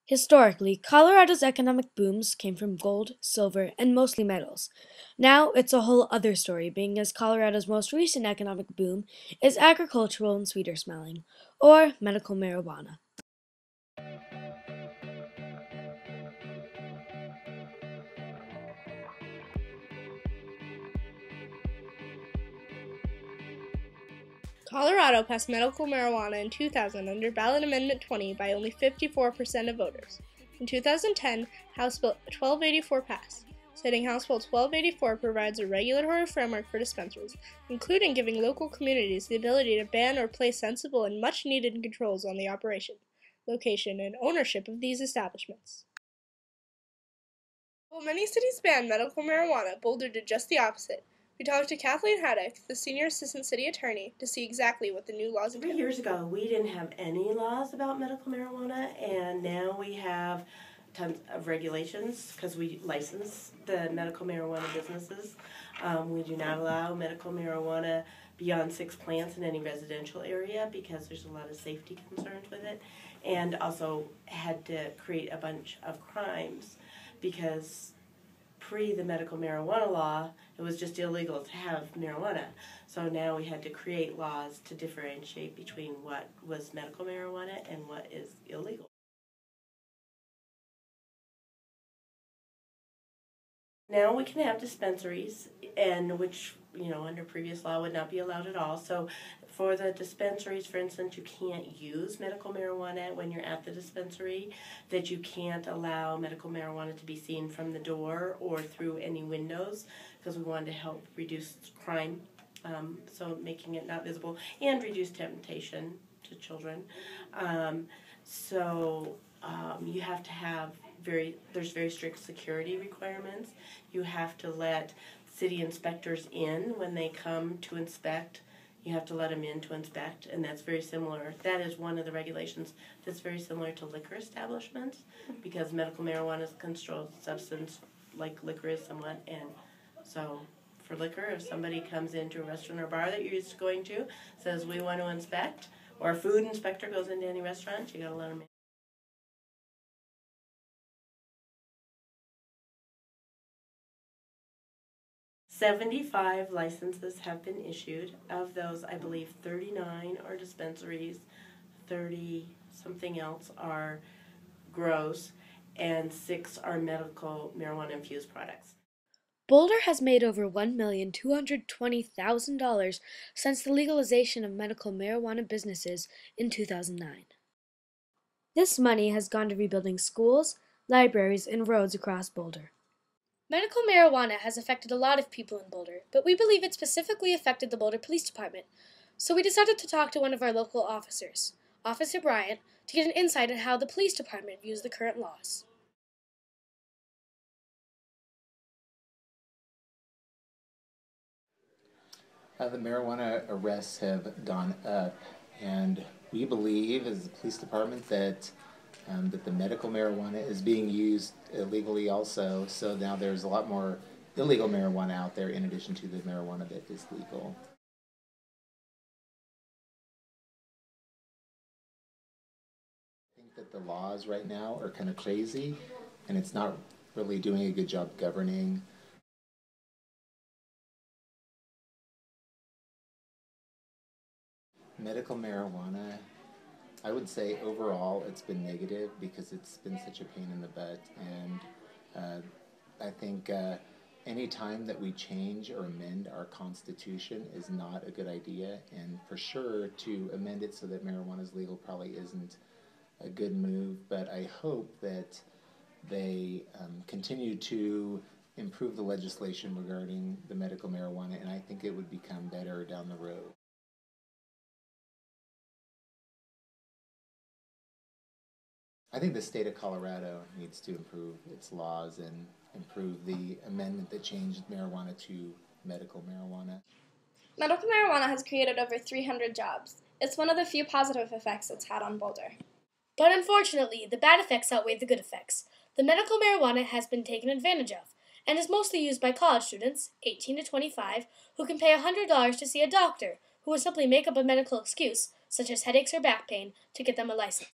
Historically, Colorado's economic booms came from gold, silver, and mostly metals. Now it's a whole other story, being as Colorado's most recent economic boom is agricultural and sweeter smelling, or medical marijuana. Colorado passed medical marijuana in 2000 under Ballot Amendment 20 by only 54% of voters. In 2010, House Bill 1284 passed, citing House Bill 1284 provides a regulatory framework for dispensaries, including giving local communities the ability to ban or place sensible and much-needed controls on the operation, location, and ownership of these establishments. While many cities banned medical marijuana, Boulder did just the opposite. We talked to Kathleen Haddock, the senior assistant city attorney, to see exactly what the new laws entail. 3 years ago, we didn't have any laws about medical marijuana, and now we have tons of regulations because we license the medical marijuana businesses. We do not allow medical marijuana beyond 6 plants in any residential area because there's a lot of safety concerns with it, and also had to create a bunch of crimes because pre the medical marijuana law, it was just illegal to have marijuana. So now we had to create laws to differentiate between what was medical marijuana and what is illegal. Now we can have dispensaries, and which, under previous law would not be allowed at all. So for the dispensaries, for instance, you can't use medical marijuana when you're at the dispensary, that you can't allow medical marijuana to be seen from the door or through any windows, because we wanted to help reduce crime, so making it not visible, and reduce temptation to children. You have to have there's very strict security requirements. You have to let city inspectors in when they come to inspect. You have to let them in to inspect, and that's very similar. That is one of the regulations that's very similar to liquor establishments, because medical marijuana is a controlled substance like liquor is somewhat. And so for liquor, if somebody comes into a restaurant or bar that you're used to going to, says we want to inspect, or a food inspector goes into any restaurant, you got to let them in. 75 licenses have been issued. Of those, I believe 39 are dispensaries, 30 something else are grows, and 6 are medical marijuana infused products. Boulder has made over $1,220,000 since the legalization of medical marijuana businesses in 2009. This money has gone to rebuilding schools, libraries, and roads across Boulder. Medical marijuana has affected a lot of people in Boulder, but we believe it specifically affected the Boulder Police Department. So we decided to talk to one of our local officers, Officer Bryant, to get an insight on how the police department views the current laws. The marijuana arrests have gone up, and we believe, as the police department, that the medical marijuana is being used illegally also. So now there's a lot more illegal marijuana out there in addition to the marijuana that is legal. I think that the laws right now are kind of crazy, and it's not really doing a good job governing. Medical marijuana, I would say overall it's been negative because it's been such a pain in the butt, and I think any time that we change or amend our Constitution is not a good idea, and for sure to amend it so that marijuana is legal probably isn't a good move, but I hope that they continue to improve the legislation regarding the medical marijuana, and I think it would become better down the road. I think the state of Colorado needs to improve its laws and improve the amendment that changed marijuana to medical marijuana. Medical marijuana has created over 300 jobs. It's one of the few positive effects it's had on Boulder. But unfortunately, the bad effects outweigh the good effects. The medical marijuana has been taken advantage of, and is mostly used by college students, 18 to 25, who can pay $100 to see a doctor, who will simply make up a medical excuse, such as headaches or back pain, to get them a license.